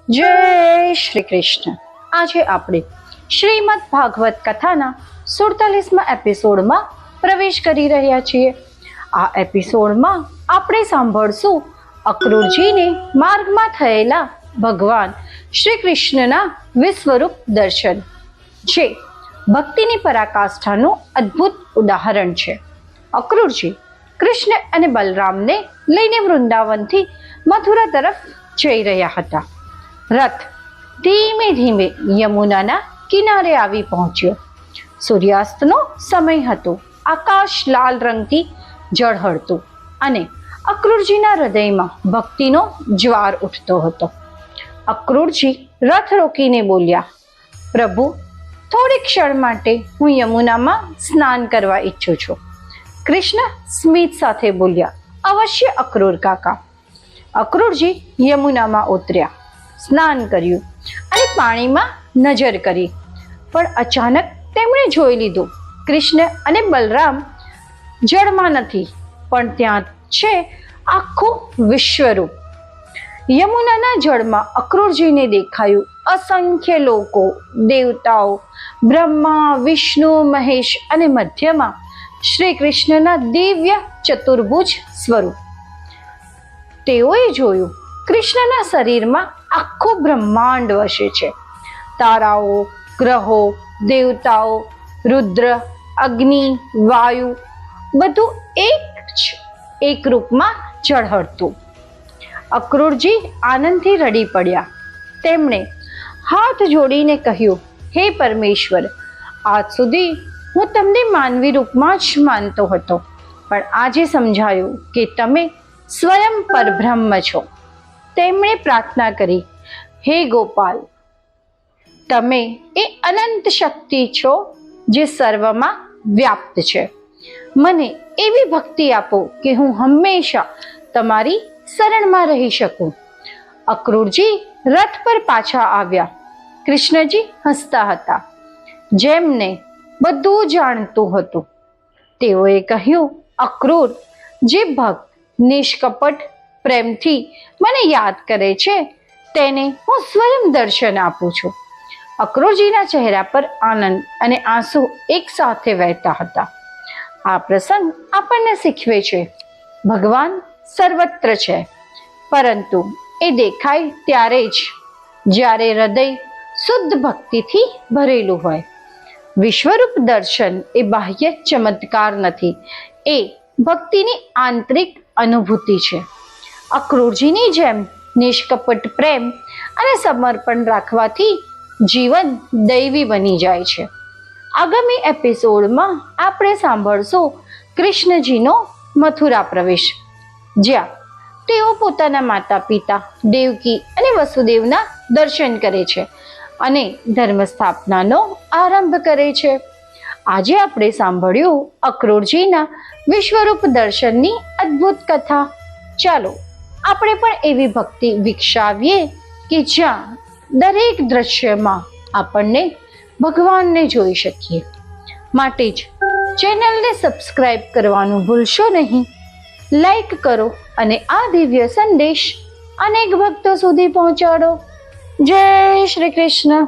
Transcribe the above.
જય શ્રી કૃષ્ણ. આજે આપણે શ્રીમદ ભાગવત કથાના 47મા એપિસોડમાં પ્રવેશ કરી રહ્યા છીએ. આ એપિસોડમાં આપણે સાંભળશું અક્રૂરજીને માર્ગમાં થયેલા ભગવાન શ્રી કૃષ્ણના વિશ્વરૂપ દર્શન, જે ભક્તિની પરાકાષ્ઠાનું અદ્ભુત ઉદાહરણ છે. અક્રૂરજી કૃષ્ણ અને બલરામને લઈને વૃંદાવનથી મથુરા તરફ જઈ રહ્યા હતા. રથ ધીમે ધીમે યમુનાના કિનારે આવી પહોંચ્યો. સૂર્યાસ્તનો સમય હતો. આકાશ લાલ રંગથી ઝળહળતું અને અક્રૂરજીના હૃદયમાં ભક્તિનો જ્વાર ઉઠતો હતો. અક્રૂરજી રથ રોકીને બોલ્યા, પ્રભુ, થોડી ક્ષણ માટે હું યમુનામાં સ્નાન કરવા ઈચ્છું છું. કૃષ્ણ સ્મિત સાથે બોલ્યા, અવશ્ય અક્રૂર કાકા. અક્રૂરજી યમુનામાં ઉતર્યા, સ્નાન કર્યું અને પાણીમાં નજર કરી. પણ અચાનક તેમણે જોઈ લીધું, કૃષ્ણ અને બલરામ જળમાં નથી, પણ ત્યાં છે આખું વિશ્વરૂપ. યમુનાના જળમાં અક્રૂરજીને દેખાયું અસંખ્ય લોકો, દેવતાઓ, બ્રહ્મા, વિષ્ણુ, મહેશ અને મધ્યમાં શ્રી કૃષ્ણના દિવ્ય ચતુર્ભુજ સ્વરૂપ. તેઓએ જોયું, કૃષ્ણના શરીરમાં આખું બ્રહ્માંડ વસે છે. તારાઓ, ગ્રહો, દેવતાઓ, રુદ્ર, અગ્નિ, વાયુ, બધું એક રૂપમાં ઝળહળતું. અક્રૂરજી આનંદથી રડી પડ્યા. તેમણે હાથ જોડીને કહ્યું, હે પરમેશ્વર, આજ સુધી હું તમને માનવી રૂપમાં જ માનતો હતો, પણ આજે સમજાયું કે તમે સ્વયં પરબ્રહ્મ છો. તેમણે પ્રાર્થના કરી, હે ગોપાલ, તમે એ અનંત શક્તિ છો જે સર્વમાં વ્યાપ્ત છે. મને એવી ભક્તિ આપો કે હું હંમેશા તમારી શરણમાં રહી શકું. અક્રૂરજી રથ પર પાછા આવ્યા. કૃષ્ણજી હસતા હતા, જેમને બધું જાણતું હતું. તેઓએ કહ્યું, અક્રૂર, જે ભક્ત નિષ્કપટ પ્રેમથી મને યાદ કરે છે, તેને હું સ્વયં દર્શન આપું છું. અક્રૂરજીના ચહેરા પર આનંદ અને આંસુ એક સાથે વહેતા હતા. આ પ્રસંગ આપણને શીખવે છે, ભગવાન સર્વત્ર છે, પરંતુ એ દેખાય ત્યારે જ જ્યારે હૃદય શુદ્ધ ભક્તિથી ભરેલું હોય. વિશ્વરૂપ દર્શન એ બાહ્ય ચમત્કાર નથી, એ ભક્તિની આંતરિક અનુભૂતિ છે. અક્રૂરજીની જેમ નિષ્કપટ પ્રેમ અને સમર્પણ રાખવાથી જીવન દૈવી બની જાય છે. આગામી એપિસોડમાં આપણે સાંભળશું કૃષ્ણજીનો મથુરા પ્રવેશ, જ્યાં તેઓ પોતાના માતા પિતા દેવકી અને વસુદેવના દર્શન કરે છે અને ધર્મ સ્થાપનાનો આરંભ કરે છે. આજે આપણે સાંભળ્યું અક્રૂરજીના વિશ્વરૂપ દર્શનની અદ્ભુત કથા. ચાલો આપણે પણ એવી ભક્તિ વિકસાવીએ કે જ્યાં દરેક દ્રશ્યમાં આપણને ભગવાનને જોઈ શકીએ. માટે જ ચેનલને સબસ્ક્રાઇબ કરવાનું ભૂલશો નહીં. લાઈક કરો અને આ દિવ્ય સંદેશ અનેક ભક્તો સુધી પહોંચાડો. જય શ્રી કૃષ્ણ.